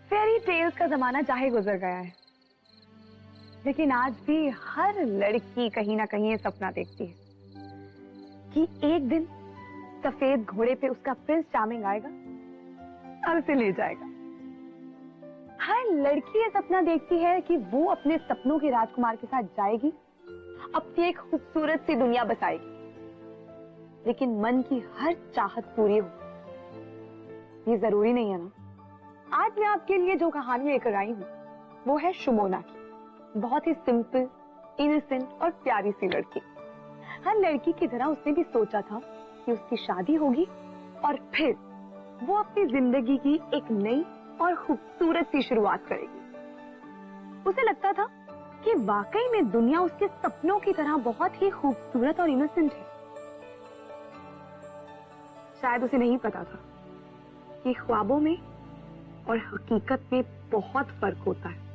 Fairy tales का जमाना चाहे गुजर गया है, लेकिन आज भी हर लड़की कहीं ना कहीं ये सपना देखती है कि एक दिन सफेद घोड़े पे उसका प्रिंस चार्मिंग आएगा और उसे ले जाएगा। हर लड़की ये सपना देखती है कि वो अपने सपनों के राजकुमार के साथ जाएगी, अपनी एक खूबसूरत सी दुनिया बसाएगी, लेकिन मन की हर चाहत पूरी हो ये जरूरी नहीं है ना। आज मैं आपके लिए जो कहानी लेकर आई हूं वो है शुमोना की। बहुत ही सिंपल, इनोसेंट और प्यारी सी लड़की। हर लड़की की तरह उसने भी सोचा था कि उसकी शादी होगी और फिर वो अपनी जिंदगी की एक नई और खूबसूरत सी शुरुआत करेगी। उसे लगता था कि वाकई में दुनिया उसके सपनों की तरह बहुत ही खूबसूरत और इनोसेंट है। शायद उसे नहीं पता था कि ख्वाबों में और हकीकत में बहुत फर्क होता है।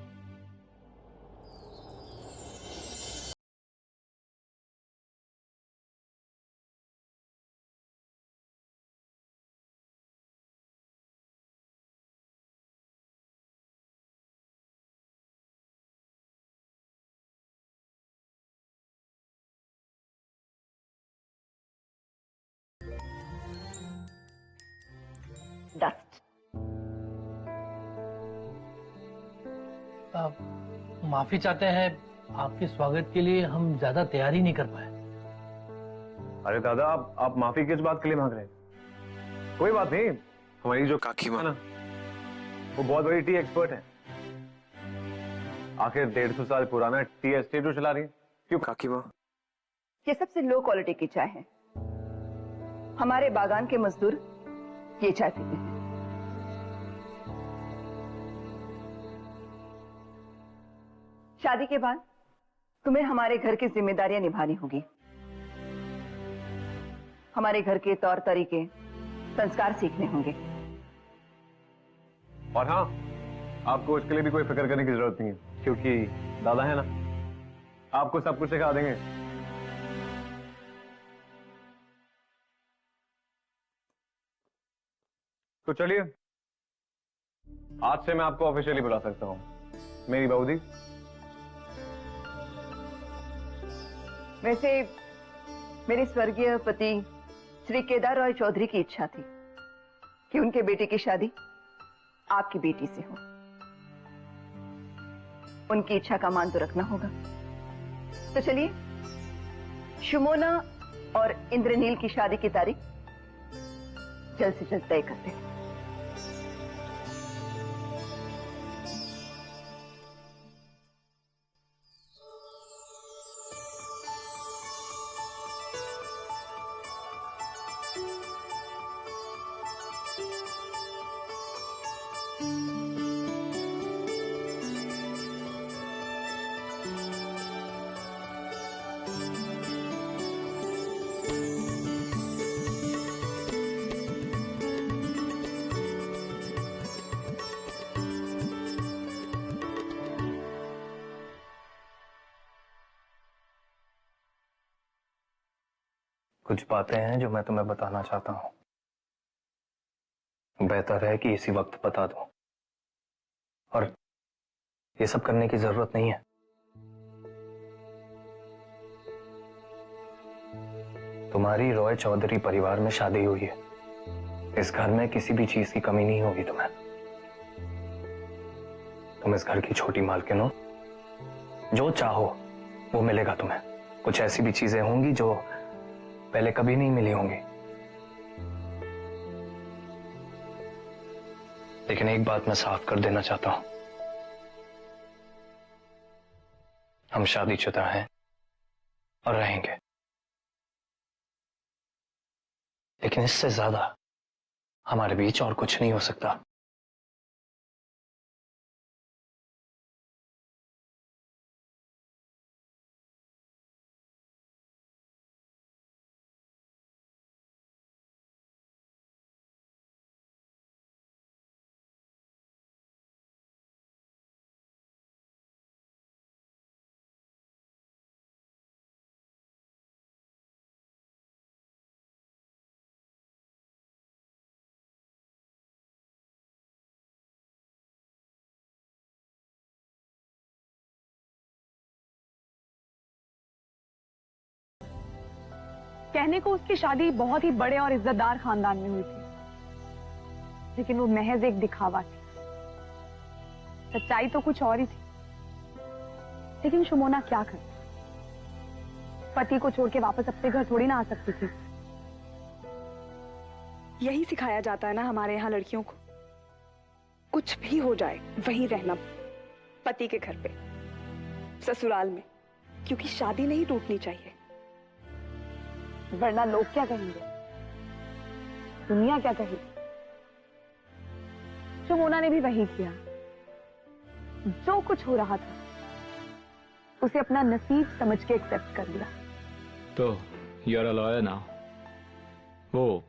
डस्ट। माफी चाहते हैं, आपके स्वागत के लिए हम ज्यादा तैयारी नहीं कर पाए। अरे दादा, आप माफी किस बात के लिए मांग रहे हैं? कोई बात नहीं, हमारी जो काकी माँ ना वो बहुत बड़ी टी एक्सपर्ट है। आखिर 150 साल पुराना टी एस्टेट जो चला रही है। क्यों काकी माँ? ये सबसे लो क्वालिटी की चाय है। हमारे बागान के मजदूर ये चाय पीते हैं। शादी के बाद तुम्हें हमारे घर की जिम्मेदारियां निभानी होगी। हमारे घर के तौर तरीके, संस्कार सीखने होंगे। और हाँ, आपको इसके लिए भी कोई फिक्र करने की जरूरत नहीं है, क्योंकि दादा है ना, आपको सब कुछ सिखा देंगे। तो चलिए, आज से मैं आपको ऑफिशियली बुला सकता हूँ, मेरी बहू दी। वैसे मेरे स्वर्गीय पति श्री केदार रॉय चौधरी की इच्छा थी कि उनके बेटे की शादी आपकी बेटी से हो। उनकी इच्छा का मान तो रखना होगा। तो चलिए, शुमोना और इंद्रनील की शादी की तारीख जल्द से जल्द तय करते हैं। कुछ बातें हैं जो मैं तुम्हें बताना चाहता हूं। बेहतर है कि इसी वक्त बता दूं, और ये सब करने की जरूरत नहीं है। तुम्हारी रॉय चौधरी परिवार में शादी हुई है। इस घर में किसी भी चीज की कमी नहीं होगी तुम्हें। तुम इस घर की छोटी मालकिन हो, जो चाहो वो मिलेगा तुम्हें। कुछ ऐसी भी चीजें होंगी जो पहले कभी नहीं मिली होंगी। लेकिन एक बात मैं साफ कर देना चाहता हूं, हम शादीशुदा हैं और रहेंगे, लेकिन इससे ज्यादा हमारे बीच और कुछ नहीं हो सकता। कहने को उसकी शादी बहुत ही बड़े और इज्जतदार खानदान में हुई थी, लेकिन वो महज एक दिखावा थी। सच्चाई तो कुछ और ही थी। लेकिन शुमोना क्या करती? पति को छोड़ के वापस अपने घर थोड़ी ना आ सकती थी। यही सिखाया जाता है ना हमारे यहाँ लड़कियों को, कुछ भी हो जाए वहीं रहना, पति के घर पे, ससुराल में, क्योंकि शादी नहीं टूटनी चाहिए, वरना लोग क्या कहेंगे, दुनिया क्या कहेगी। शुमोना ने भी वही किया। जो कुछ हो रहा था उसे अपना नसीब समझ के एक्सेप्ट कर लिया। तो you're a lawyer now. वो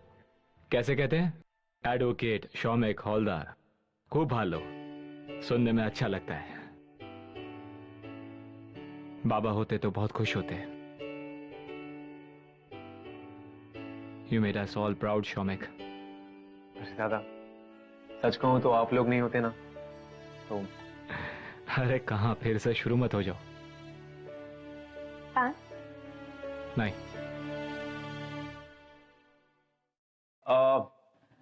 कैसे कहते हैं? एडवोकेट शौमिक हौलदार। खूब भालो, सुनने में अच्छा लगता है। बाबा होते तो बहुत खुश होते। You made us all proud, Shoumik. अरे दादा, सच कहूं तो आप लोग नहीं होते ना तो। अरे कहां, फिर से शुरू मत हो जाओ। हाँ? नहीं,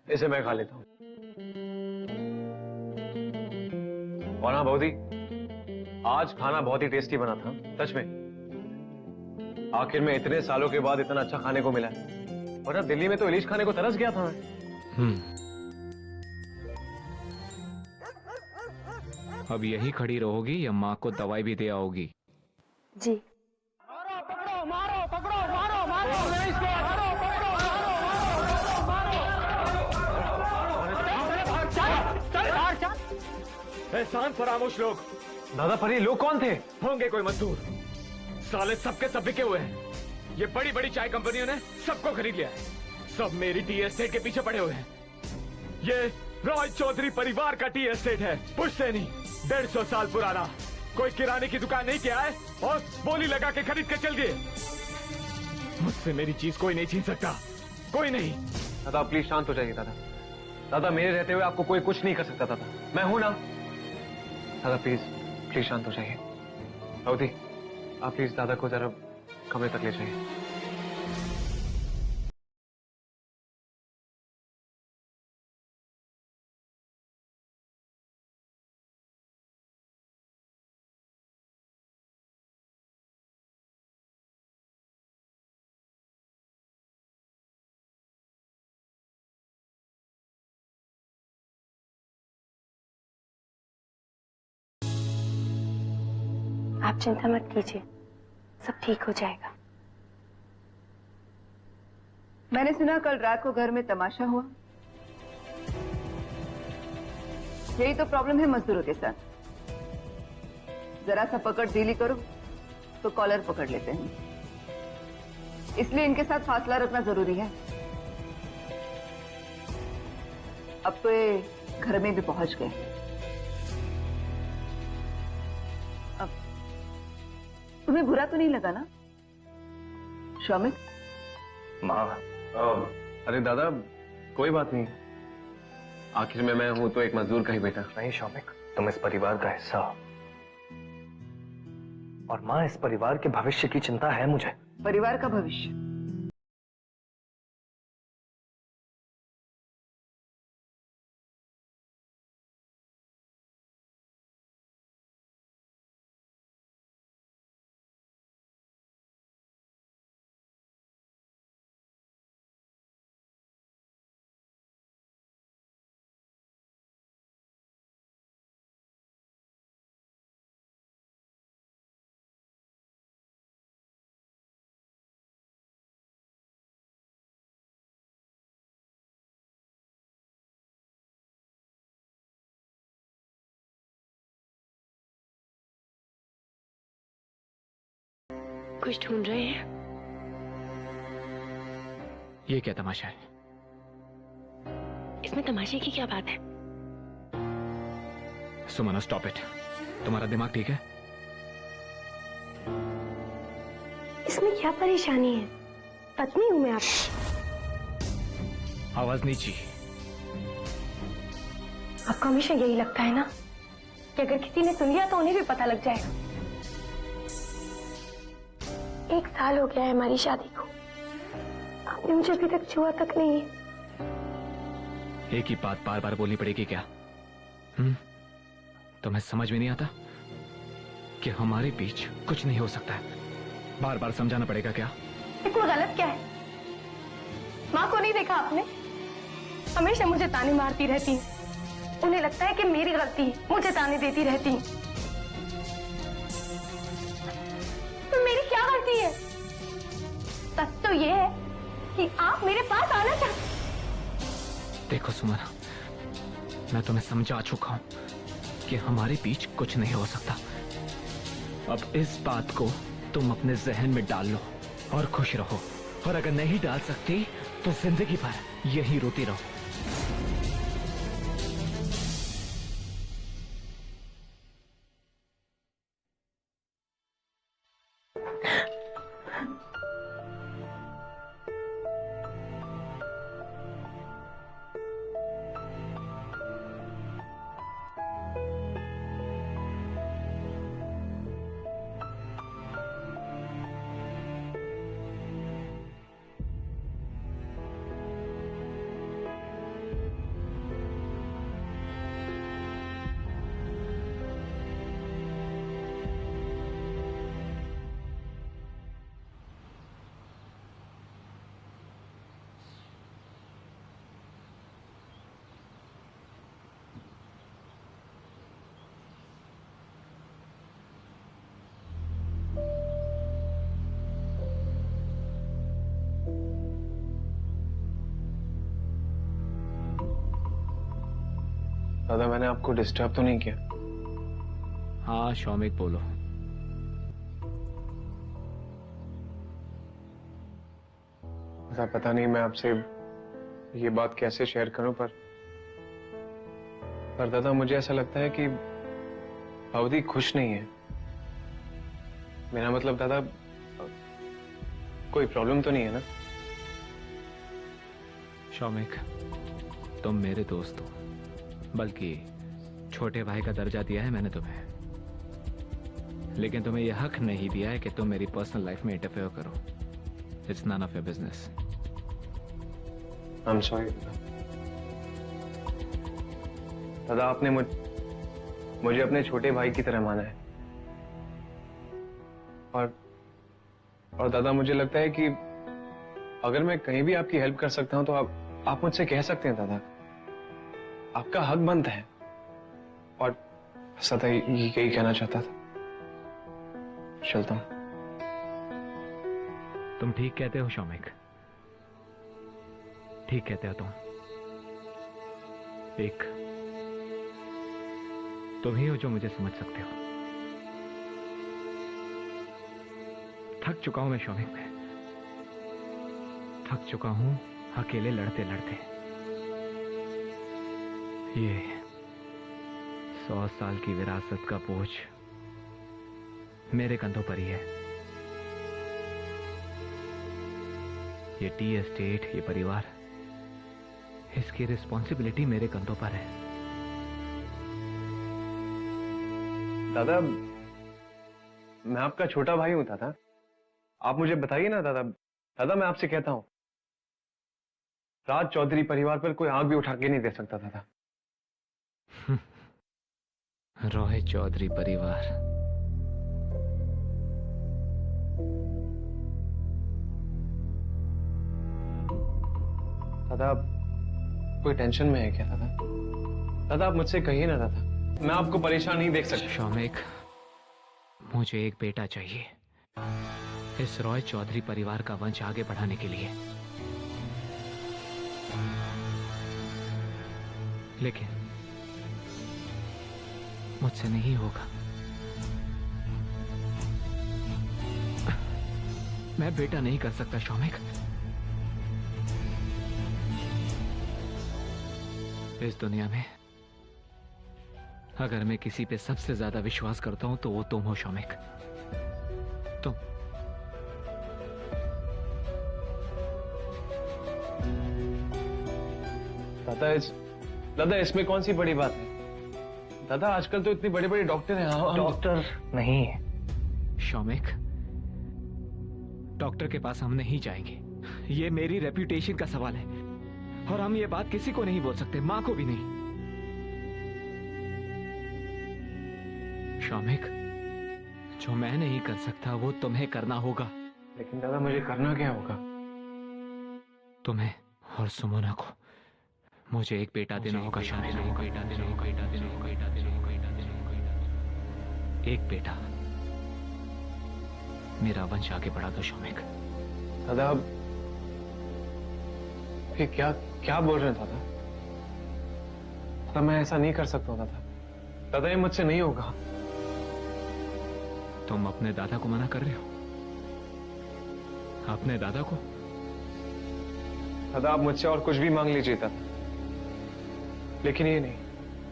इसे मैं खा लेता हूं। और हाँ बहुदी, आज खाना बहुत ही टेस्टी बना था, सच में। आखिर में इतने सालों के बाद इतना अच्छा खाने को मिला है। और दिल्ली में तो इलिश खाने को तरस गया था मैं। अब यही खड़ी रहोगी या माँ को दवाई भी दे आओगी? जी। एहसान फरामोश लोग। दादा पर ये लोग कौन थे? होंगे कोई मजदूर। साले सबके सब बिके हुए हैं। ये बड़ी बड़ी चाय कंपनियों ने सबको खरीद लिया है। सब मेरी टी एस्टेट के पीछे पड़े हुए हैं। ये रॉय चौधरी परिवार का टी एस्टेट है, पुश्तैनी, 150 साल पुराना। कोई किराने की दुकान नहीं किया है और बोली लगा के खरीद के चल गए। मुझसे मेरी चीज कोई नहीं छीन सकता, कोई नहीं। दादा प्लीज शांत हो जाइए दादा। दादा मेरे रहते हुए आपको कोई कुछ नहीं कर सकता दादा, मैं हूं ना। दादा प्लीज शांत हो जाइए। अवधि आप प्लीज दादा को जरा कमरे तक ले जाइए। आप चिंता मत कीजिए, सब ठीक हो जाएगा। मैंने सुना कल रात को घर में तमाशा हुआ। यही तो प्रॉब्लम है मजदूरों के साथ। जरा सा पकड़ ढीली करो तो कॉलर पकड़ लेते हैं। इसलिए इनके साथ फासला रखना जरूरी है। अब तो ये घर में भी पहुंच गए। अब तुम्हें बुरा तो नहीं लगा ना शौमिक? माँ, अरे दादा कोई बात नहीं, आखिर में मैं हूं तो एक मजदूर का ही बेटा। नहीं शौमिक, तुम इस परिवार का हिस्सा हो। और माँ, इस परिवार के भविष्य की चिंता है मुझे। परिवार का भविष्य? कुछ ढूंढ रहे हैं? ये क्या तमाशा है? इसमें तमाशे की क्या बात है? Sumana stop it. तुम्हारा दिमाग ठीक है? इसमें क्या परेशानी है? पत्नी हूं मैं आपकी। आवाज नीची। आपको हमेशा यही लगता है ना कि अगर किसी ने सुन लिया तो उन्हें भी पता लग जाएगा। 1 साल हो गया है हमारी शादी को। आपने मुझे अभी तक छुआ तक नहीं है। एक ही बात बार बार बोलनी पड़ेगी क्या? तुम्हें समझ में नहीं आता कि हमारे बीच कुछ नहीं हो सकता है? बार बार समझाना पड़ेगा क्या? इसमें गलत क्या है? माँ को नहीं देखा आपने? हमेशा मुझे ताने मारती रहती हैं। उन्हें लगता है कि मेरी गलती है, मुझे ताने देती रहती हैं। तो मेरी क्या गलती है? सच तो ये है कि आप मेरे पास आना चाहते। देखो सुमन, मैं तुम्हें समझा चुका हूं कि हमारे बीच कुछ नहीं हो सकता। अब इस बात को तुम अपने जहन में डाल लो और खुश रहो, और अगर नहीं डाल सकती तो जिंदगी भर यही रोती रहो। दादा, मैंने आपको डिस्टर्ब तो नहीं किया? हाँ शौमिक, बोलो। ऐसा पता नहीं मैं आपसे ये बात कैसे शेयर करूं, पर दादा मुझे ऐसा लगता है कि अवधि खुश नहीं है। मेरा मतलब दादा, कोई प्रॉब्लम तो नहीं है ना? शौमिक, तुम मेरे दोस्त हो, बल्कि छोटे भाई का दर्जा दिया है मैंने तुम्हें, लेकिन तुम्हें यह हक नहीं दिया है कि तुम मेरी पर्सनल लाइफ में इंटरफेयर करो। It's none of your business. I am sorry दादा, आपने मुझे अपने छोटे भाई की तरह माना है, और दादा मुझे लगता है कि अगर मैं कहीं भी आपकी हेल्प कर सकता हूं तो आप मुझसे कह सकते हैं दादा। आपका हक बनता है, और सदा यही कहना चाहता था। चलता हूं। तुम ठीक कहते हो शौमिक, ठीक कहते हो तुम। एक तुम ही हो जो मुझे समझ सकते हो। थक चुका हूं मैं शौमिक, मैं थक चुका हूं अकेले लड़ते लड़ते। ये 100 साल की विरासत का बोझ मेरे कंधों पर ही है। ये टी एस्टेट, ये परिवार, इसकी रिस्पॉन्सिबिलिटी मेरे कंधों पर है। दादा, मैं आपका छोटा भाई हूं दादा, आप मुझे बताइए ना दादा। दादा मैं आपसे कहता हूं, राज चौधरी परिवार पर कोई आंख भी उठा के नहीं दे सकता दादा। रोहित चौधरी परिवार, दादा कोई टेंशन में है क्या दादा? दादा आप मुझसे कहिए ना दादा, मैं आपको परेशान नहीं देख सकता। शौमिक, मुझे एक बेटा चाहिए इस रॉय चौधरी परिवार का वंश आगे बढ़ाने के लिए, लेकिन मुझसे नहीं होगा। मैं बेटा नहीं कर सकता शौमिक। इस दुनिया में अगर मैं किसी पे सबसे ज्यादा विश्वास करता हूं तो वो तुम हो शौमिक, तुम। दादा इसमें कौन सी बड़ी बात है? दादा आजकल तो इतने बड़े बड़े डॉक्टर हैं। डॉक्टर नहीं, शौमिक, डॉक्टर के पास हम नहीं जाएंगे। ये मेरी रेप्यूटेशन का सवाल है और हम ये बात किसी को नहीं बोल सकते, माँ को भी नहीं। शौमिक, जो मैं नहीं कर सकता वो तुम्हें करना होगा। लेकिन दादा मुझे करना क्या होगा? तुम्हें और सुमोना को मुझे एक बेटा देना होगा। शामिल एक बेटा, मेरा वंश आगे बढ़ा दो शौमिक। दादा अब ये क्या क्या बोल रहे हैं दादा? दादा मैं ऐसा नहीं कर सकता दादा। दादा ये मुझसे नहीं होगा। तुम अपने दादा को मना कर रहे हो? अपने दादा को? दादा आप मुझसे और कुछ भी मांग लीजिए दादा, लेकिन ये नहीं।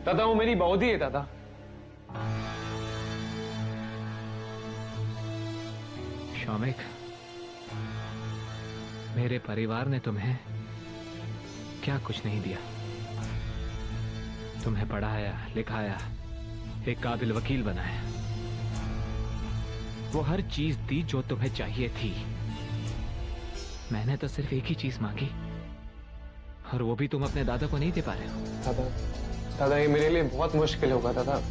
दादा वो मेरी बौदी है दादा। शौमिक, मेरे परिवार ने तुम्हें क्या कुछ नहीं दिया। तुम्हें पढ़ाया लिखाया, एक काबिल वकील बनाया, वो हर चीज दी जो तुम्हें चाहिए थी। मैंने तो सिर्फ एक ही चीज मांगी और वो भी तुम अपने दादा को नहीं दे पा रहे हो। दादा दादा ये मेरे लिए बहुत मुश्किल होगा दादा।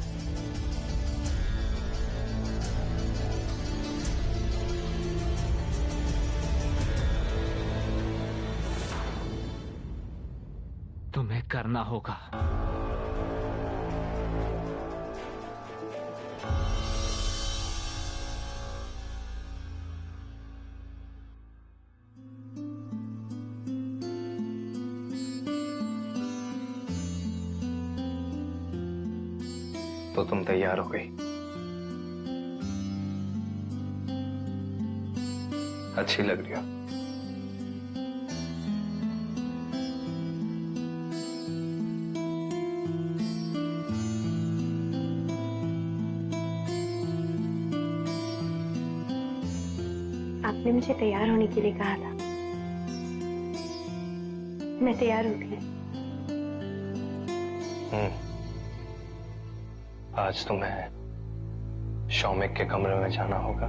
तुम्हें करना होगा। तो तुम तैयार हो गई? अच्छी लग रही हो। आपने मुझे तैयार होने के लिए कहा था, मैं तैयार हो गई। आज तुम्हें शौमिक के कमरे में जाना होगा।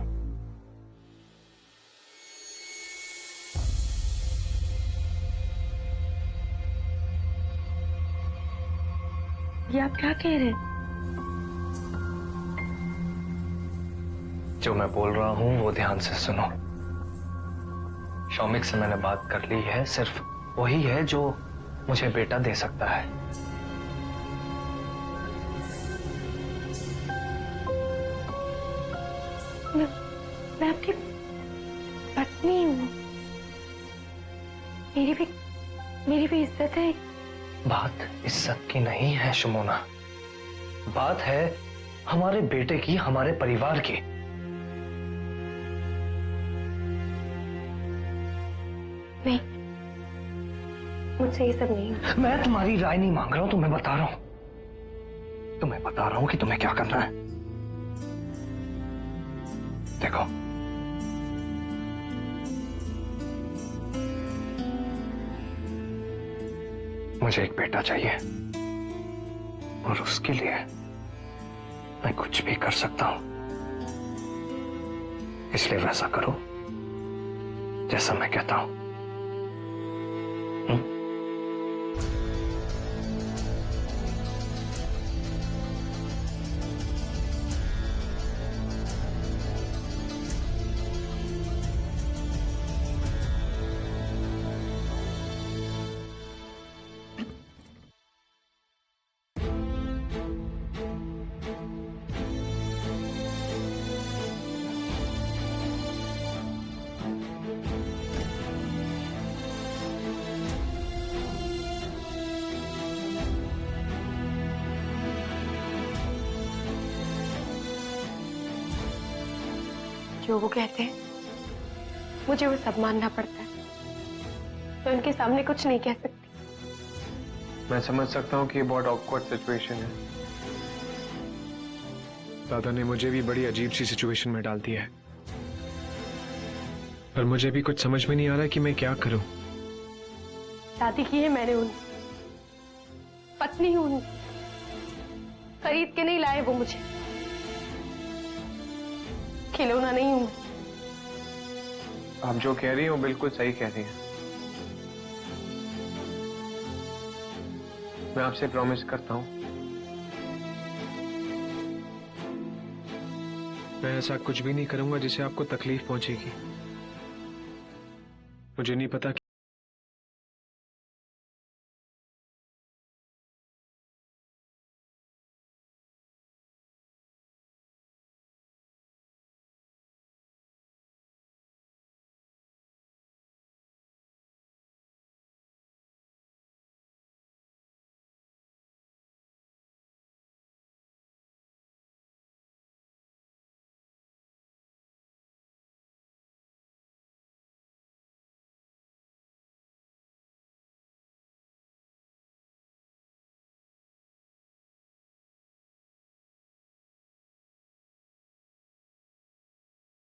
ये आप क्या कह रहे हैं? जो मैं बोल रहा हूं वो ध्यान से सुनो। शौमिक से मैंने बात कर ली है, सिर्फ वही है जो मुझे बेटा दे सकता है। मैं आपकी पत्नी हूँ। मेरी भी इज्जत है। बात इज्जत की नहीं है शुमोना, बात है हमारे बेटे की, हमारे परिवार की। नहीं, मुझसे ये सब नहीं। मैं तुम्हारी राय नहीं मांग रहा हूं, तुम्हें बता रहा हूं। तुम्हें बता रहा हूं कि तुम्हें क्या करना है। देखो, मुझे एक बेटा चाहिए और उसके लिए मैं कुछ भी कर सकता हूं। इसलिए वैसा करो जैसा मैं कहता हूं। जो वो कहते हैं मुझे वो सब मानना पड़ता है। मैं उनके सामने कुछ नहीं कह सकती। मैं समझ सकता हूँ कि ये बहुत ऑकवर्ड सिचुएशन है। दादा ने मुझे भी बड़ी अजीब सी सिचुएशन में डाल दिया है, पर मुझे भी कुछ समझ में नहीं आ रहा कि मैं क्या करूं। शादी की है मैंने उनसे, पत्नी हूं उनकी, खरीद के नहीं लाए वो मुझे, खिलौना नहीं हूं। आप जो कह रही हैं वो बिल्कुल सही कह रही हैं। मैं आपसे प्रॉमिस करता हूं, मैं ऐसा कुछ भी नहीं करूंगा जिससे आपको तकलीफ पहुंचेगी। मुझे नहीं पता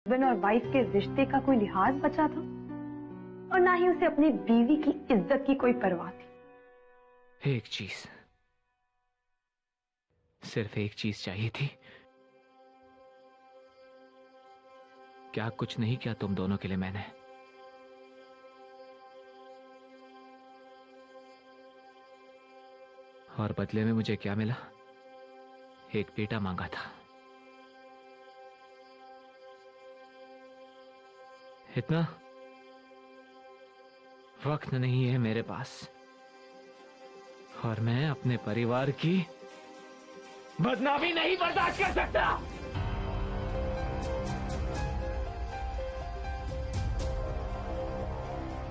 हस्बैंड और वाइफ के रिश्ते का कोई लिहाज बचा था और ना ही उसे अपनी बीवी की इज्जत की कोई परवाह थी। एक चीज, सिर्फ एक चीज चाहिए थी। क्या कुछ नहीं किया तुम दोनों के लिए मैंने? और बदले में मुझे क्या मिला? एक बेटा मांगा था। इतना वक्त नहीं है मेरे पास, और मैं अपने परिवार की बदनामी नहीं बर्दाश्त कर सकता।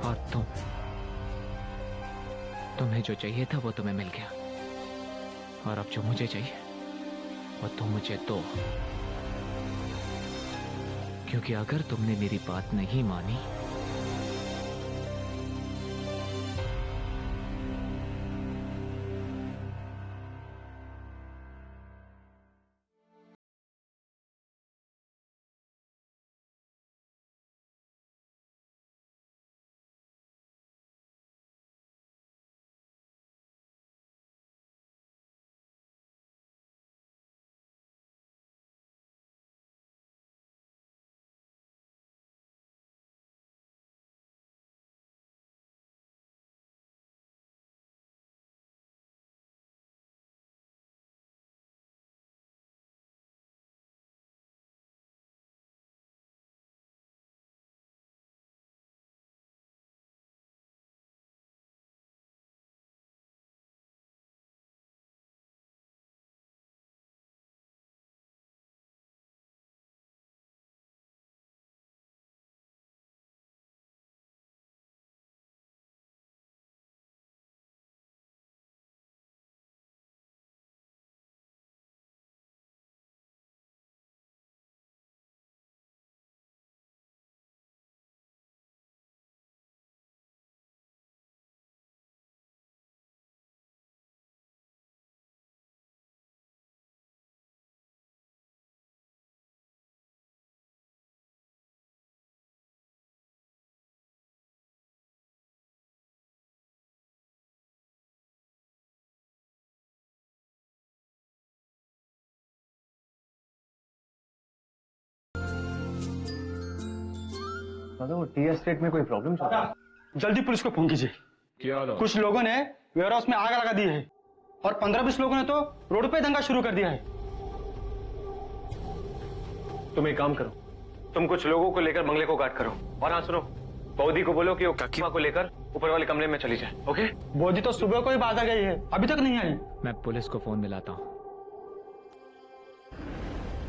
और तुम्हें जो चाहिए था वो तुम्हें मिल गया, और अब जो मुझे चाहिए वो तुम मुझे दो। क्योंकि अगर तुमने मेरी बात नहीं मानी वो टी एस्टेट में कोई प्रॉब्लम चल रहा है। जल्दी पुलिस को फोन कीजिए। क्या लो? कुछ लोगों ने वेयरहाउस में आग लगा दी है और 15-20 लोगों ने तो रोड पे दंगा शुरू कर दिया है। तुम एक काम करो, तुम कुछ लोगों को लेकर बंगले को गार्ड करो, और हाँ सुनो, बौदी को बोलो कि वो काकीमा को लेकर ऊपर वाले कमरे में चली जाए। ओके? बोधी तो सुबह को ही बाजार गई है, अभी तक नहीं आई। मैं पुलिस को फोन मिलाता हूँ।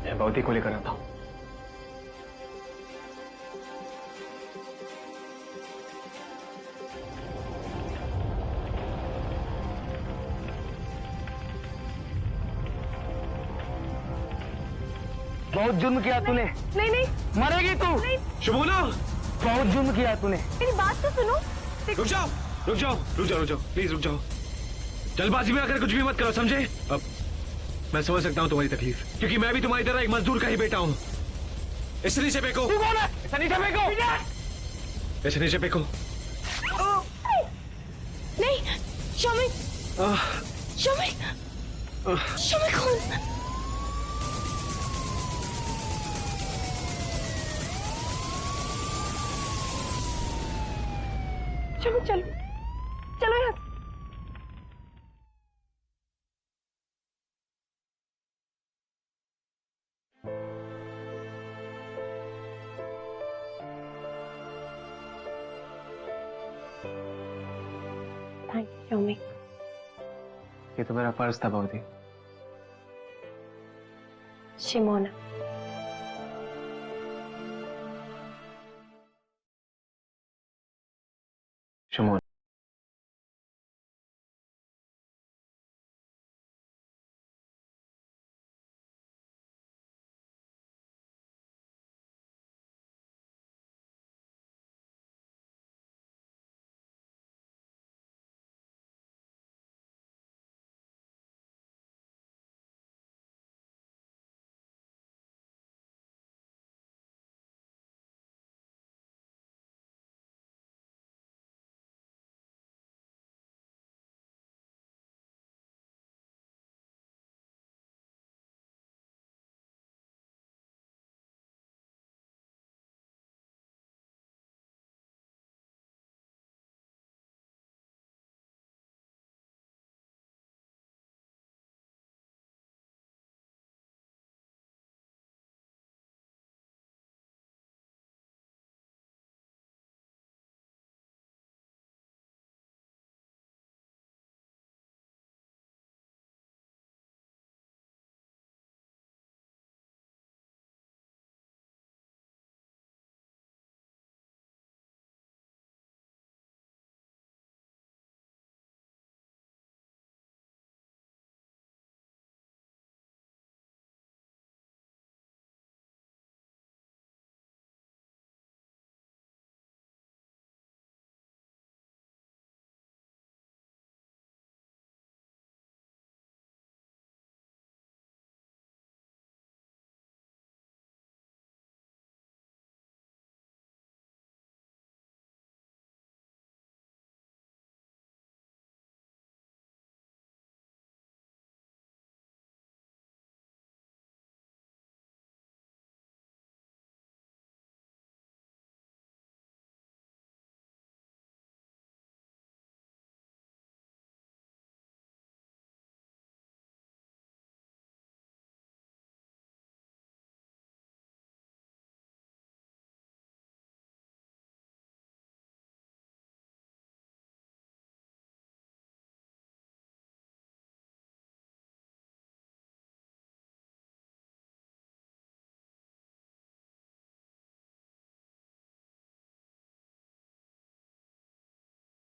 मैं बौदी को लेकर आता हूँ। बहुत जुर्म किया तूने। नहीं नहीं मरेगी तू। शुभोना, बहुत जुर्म किया तूने। मेरी बात तो सुनो। रुक जाओ, रुक जाओ, रुक जाओ, रुक जाओ, प्लीज रुक जाओ। जल्दबाजी में आकर कुछ भी मत करो, समझे? अब मैं समझ सकता हूँ तुम्हारी तकलीफ, क्योंकि मैं भी तुम्हारी तरह एक मजदूर का ही बेटा हूँ। इसे नीचे फेंको। ऐसा नीचे फेंको। इसे नीचे फेंको। नहीं शमी, शमी, शमी कौन? चलो चलो चलो यहाँ से। Thank you Yaumik. ये तो मेरा फर्ज था भवती। शिमोना। शिमोना।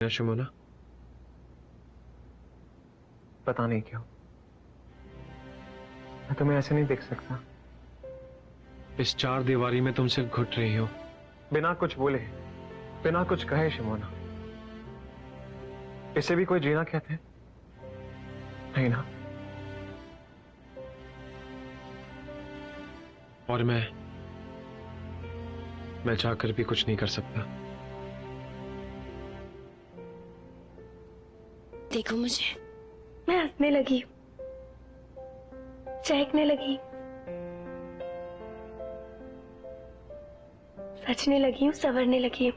शिमोना, पता नहीं क्यों मैं तुम्हें ऐसे नहीं देख सकता। इस चार दीवारी में तुमसे घुट रही हो, बिना कुछ बोले, बिना कुछ कहे शिमोना। इसे भी कोई जीना कहते हैं? नहीं ना। और मैं चाहकर भी कुछ नहीं कर सकता। देखो मुझे, मैं हंसने लगी, चहकने लगी, सचने लगी हूँ, संवरने लगी हूँ।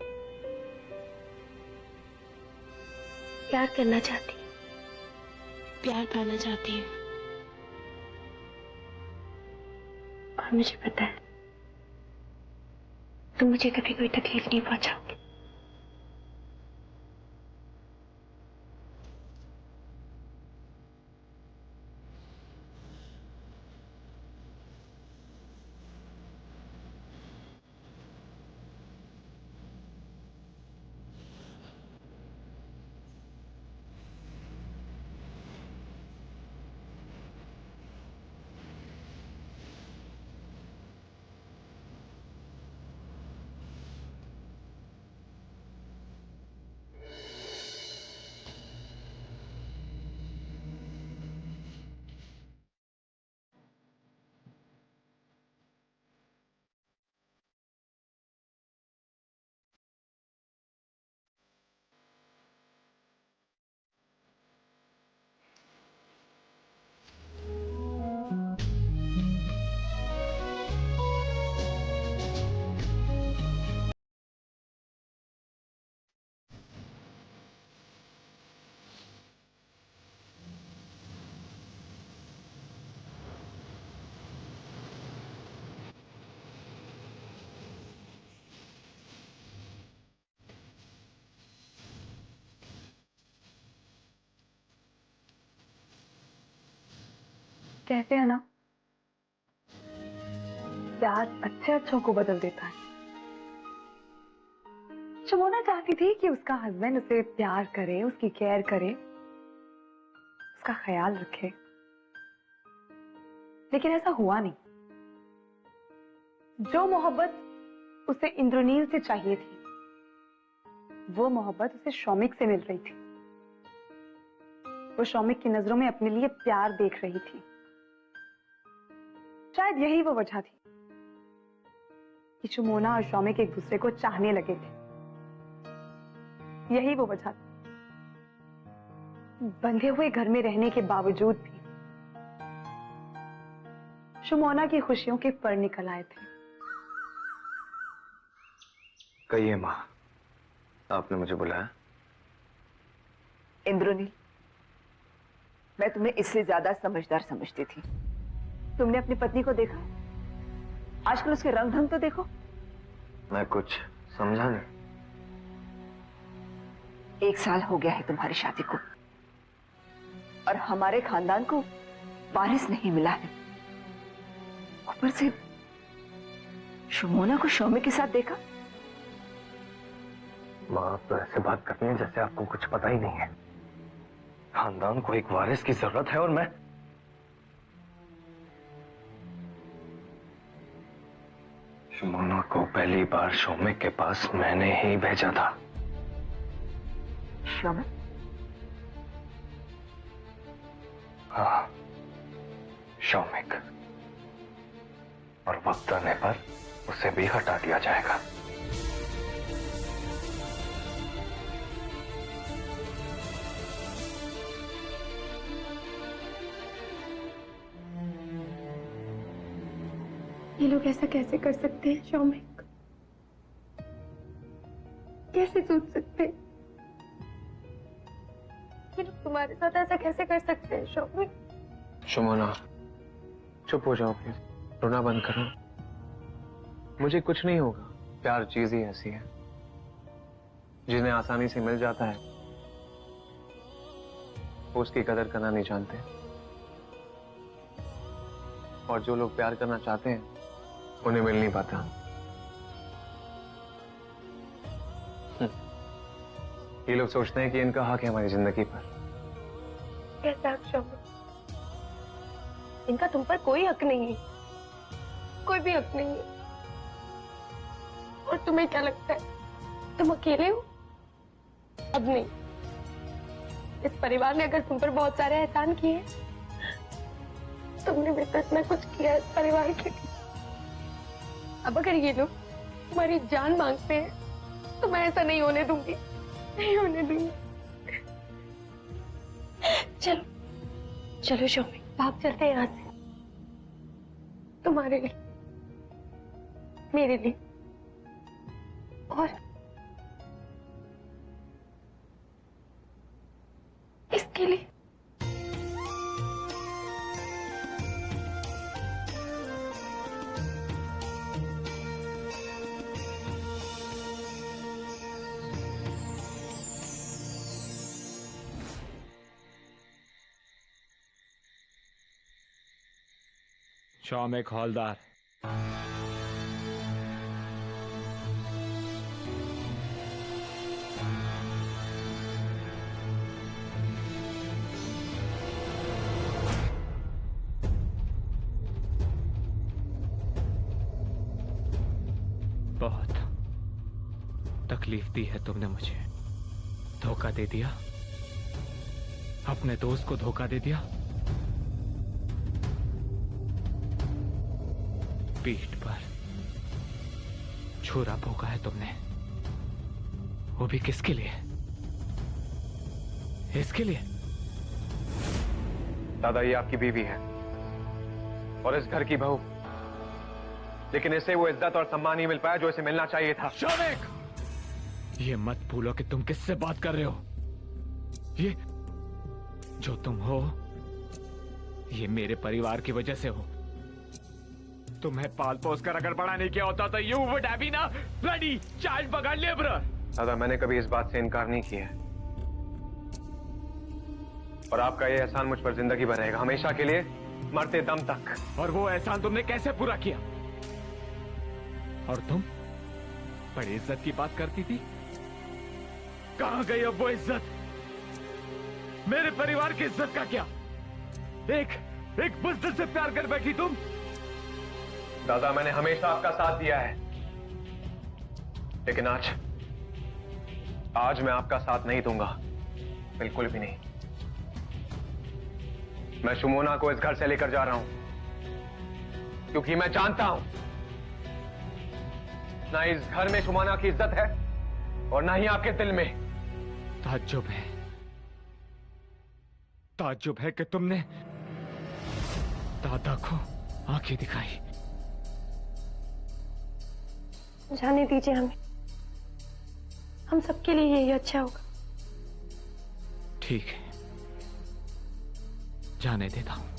प्यार करना चाहती हूँ, प्यार पाना चाहती हूँ। और मुझे पता है तुम मुझे कभी कोई तकलीफ नहीं पहुंचाओगे। कहते हैं ना, प्यार अच्छे अच्छों को बदल देता है। शमोना चाहती थी कि उसका हस्बैंड उसे प्यार करे, उसकी केयर करे, उसका ख्याल रखे, लेकिन ऐसा हुआ नहीं। जो मोहब्बत उसे इंद्रनील से चाहिए थी, वो मोहब्बत उसे शौमिक से मिल रही थी। वो शौमिक की नजरों में अपने लिए प्यार देख रही थी। शायद यही वो वजह थी कि शमोना और शौमिक एक दूसरे को चाहने लगे थे। यही वो वजह थी। बंधे हुए घर में रहने के बावजूद भी शमोना की खुशियों के पर निकल आए थे। कहिए माँ, आपने मुझे बुलाया? इंद्रनील, मैं तुम्हें इससे ज्यादा समझदार समझती थी। तुमने अपनी पत्नी को देखा? आजकल उसके रंग ढंग तो देखो। मैं कुछ समझा नहीं। 1 साल हो गया है तुम्हारी शादी को, और हमारे खानदान को वारिस नहीं मिला है। ऊपर से शमोना को शौमिक के साथ देखा। माँ, आप तो ऐसे बात करती हैं जैसे आपको कुछ पता ही नहीं है। खानदान को एक वारिस की जरूरत है, और मैं शमोना को पहली बार शौमिक के पास मैंने ही भेजा था। शौमिक? हाँ, शौमिक। और वक्त आने पर उसे भी हटा दिया जाएगा। ये लोग ऐसा कैसे कर सकते हैं शौमिक? कैसे सोच सकते हैं? ये लोग तुम्हारे साथ ऐसा कैसे कर सकते हैं शौमिक? शमोना, चुप हो जाओ प्लीज, रोना बंद करो। मुझे कुछ नहीं होगा। प्यार चीज ही ऐसी है, जिन्हें आसानी से मिल जाता है वो उसकी कदर करना नहीं जानते, और जो लोग प्यार करना चाहते हैं उन्हें मिल नहीं पाता। ये लोग सोचते हैं कि इनका हक है हमारी जिंदगी पर। कैसा हक शौमिक? इनका तुम पर कोई हक नहीं है, कोई भी हक नहीं है। और तुम्हें क्या लगता है तुम अकेले हो? अब नहीं। इस परिवार ने अगर तुम पर बहुत सारे एहसान किए, तुमने भी तो इतना कुछ किया इस परिवार के लिए। अब अगर ये लोग तुम्हारी जान मांगते हैं तो मैं ऐसा नहीं होने दूंगी, नहीं होने दूंगी। चलो चलो शौमिक, भाग चलते हैं यहाँ से। तुम्हारे लिए, मेरे लिए, और इसके लिए। शौमिक हौलदार, बहुत तकलीफ दी है तुमने मुझे। धोखा दे दिया, अपने दोस्त को धोखा दे दिया। पीठ पर छुरा भोंका है तुमने, वो भी किसके लिए? इसके लिए? दादा, ये आपकी बीवी है और इस घर की बहू, लेकिन इसे वो इज्जत और सम्मान नहीं मिल पाया जो इसे मिलना चाहिए था। शौमिक, ये मत भूलो कि तुम किससे बात कर रहे हो। ये जो तुम हो, ये मेरे परिवार की वजह से हो। तुम्हें पाल पोस कर अगर बड़ा नहीं किया होता तो you would have been a bloody child बगैर लेबरर। दादा, मैंने कभी इस बात से इनकार नहीं किया है, और आपका ये एहसान मुझ पर जिंदगी भर रहेगा, हमेशा के लिए मरते दम तक। और वो एहसान तुमने कैसे पूरा किया? और तुम बड़ी इज्जत की बात करती थी, कहां गई अब वो इज्जत? मेरे परिवार की इज्जत का क्या? एक बुज़दिल से प्यार कर बैठी तुम। दादा, मैंने हमेशा आपका साथ दिया है, लेकिन आज मैं आपका साथ नहीं दूंगा, बिल्कुल भी नहीं। मैं शुमोना को इस घर से लेकर जा रहा हूं, क्योंकि मैं जानता हूं ना इस घर में शुमोना की इज्जत है और ना ही आपके दिल में। ताज्जुब है कि तुमने दादा को आंखें दिखाई। जाने दीजिए हमें, हम सबके लिए यही अच्छा होगा। ठीक है, जाने देता हूं।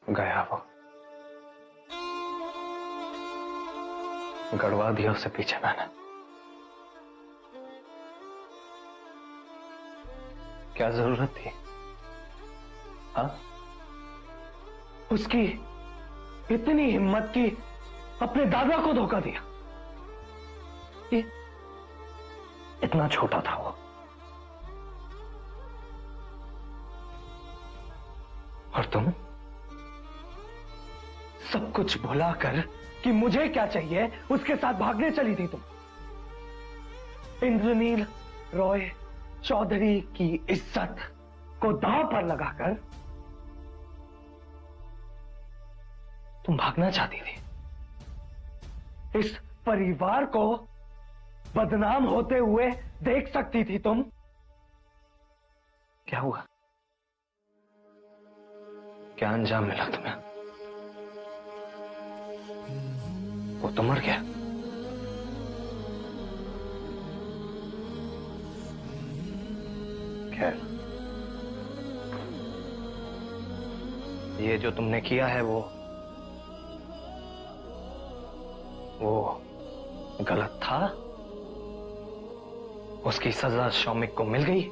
गया वो, गड़वा दिया उसे पीछे मैंने। क्या जरूरत थी? हाँ, उसकी इतनी हिम्मत की अपने दादा को धोखा दिया। ये इतना छोटा था वो, और तुम सब कुछ भुलाकर कि मुझे क्या चाहिए उसके साथ भागने चली थी तुम। इंद्रनील रॉय चौधरी की इज्जत को दांव पर लगाकर तुम भागना चाहती थी। इस परिवार को बदनाम होते हुए देख सकती थी तुम। क्या हुआ? क्या अंजाम मिला तुम्हें? वो तो मर गया। खैर, ये जो तुमने किया है वो गलत था। उसकी सजा शौमिक को मिल गई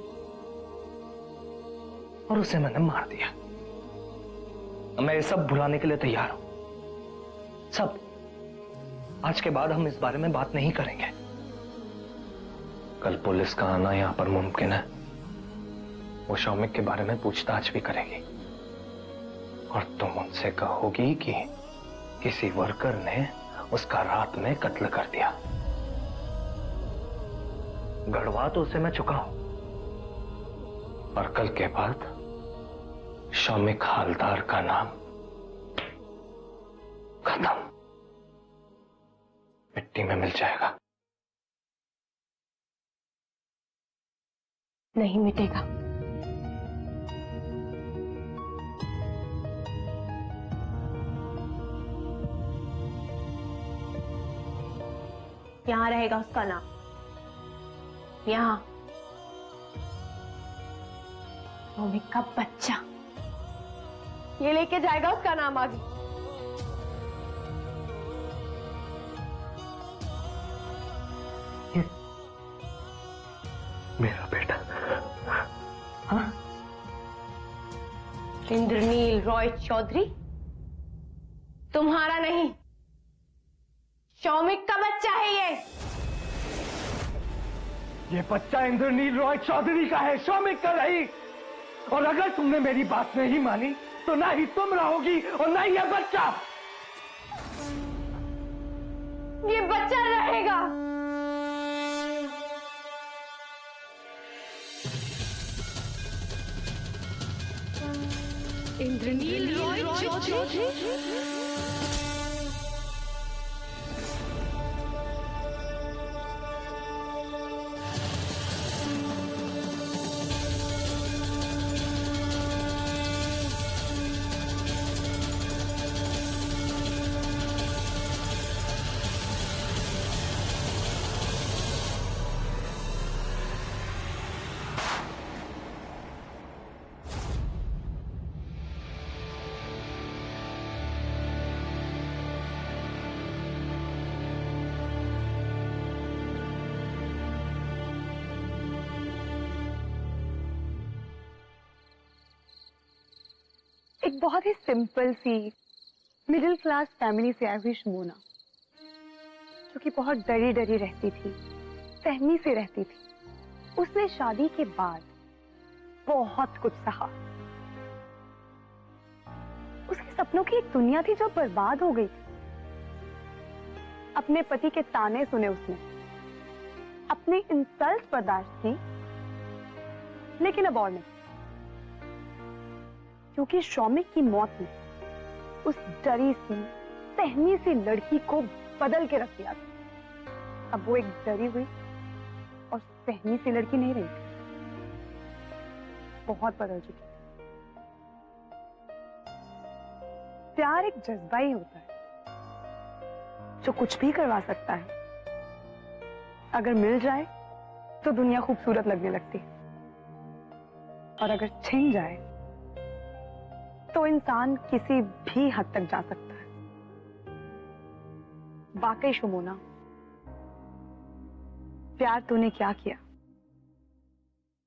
और उसे मैंने मार दिया। मैं ये सब भुलाने के लिए तैयार हूं, सब। आज के बाद हम इस बारे में बात नहीं करेंगे। कल पुलिस का आना यहां पर मुमकिन है। वो शौमिक के बारे में पूछताछ भी करेगी और तुम उनसे कहोगी कि किसी वर्कर ने उसका रात में कत्ल कर दिया। गढ़वा तो उसे मैं चुका हूं, और कल के बाद शौमिक हालदार का नाम खत्म, मिट्टी में मिल जाएगा। नहीं मिटेगा। यहां रहेगा उसका नाम, यहां। शौमिक का बच्चा ये लेके जाएगा उसका नाम आगे। मेरा बेटा। हाँ? इंद्रनील रॉय चौधरी तुम्हारा नहीं, शौमिक का बच्चा है ये बच्चा इंद्रनील रॉय चौधरी का है, शौमिक का नहीं। और अगर तुमने मेरी बात नहीं मानी तो ना ही तुम रहोगी और ना ही ये बच्चा। ये बच्चा रहेगा। इंद्रनील रॉय चौधरी। एक बहुत ही सिंपल सी मिडिल क्लास फैमिली से आई हुई शमोना, जो कि बहुत डरी डरी रहती थी, सहमी से रहती थी, उसने शादी के बाद बहुत कुछ सहा। उसके सपनों की एक दुनिया थी जो बर्बाद हो गई थी। अपने पति के ताने सुने उसने, अपनी इंसल्ट बर्दाश्त की, लेकिन अब और नहीं, क्योंकि शौमिक की मौत ने उस डरी सी सहमी सी लड़की को बदल के रख दिया था। अब वो एक डरी हुई और सहमी सी लड़की नहीं रही थी, बहुत बदल चुकी थी। प्यार एक जज्बा ही होता है जो कुछ भी करवा सकता है। अगर मिल जाए तो दुनिया खूबसूरत लगने लगती है, और अगर छिन जाए तो इंसान किसी भी हद तक जा सकता है। वाकई शमोना, प्यार तूने क्या किया?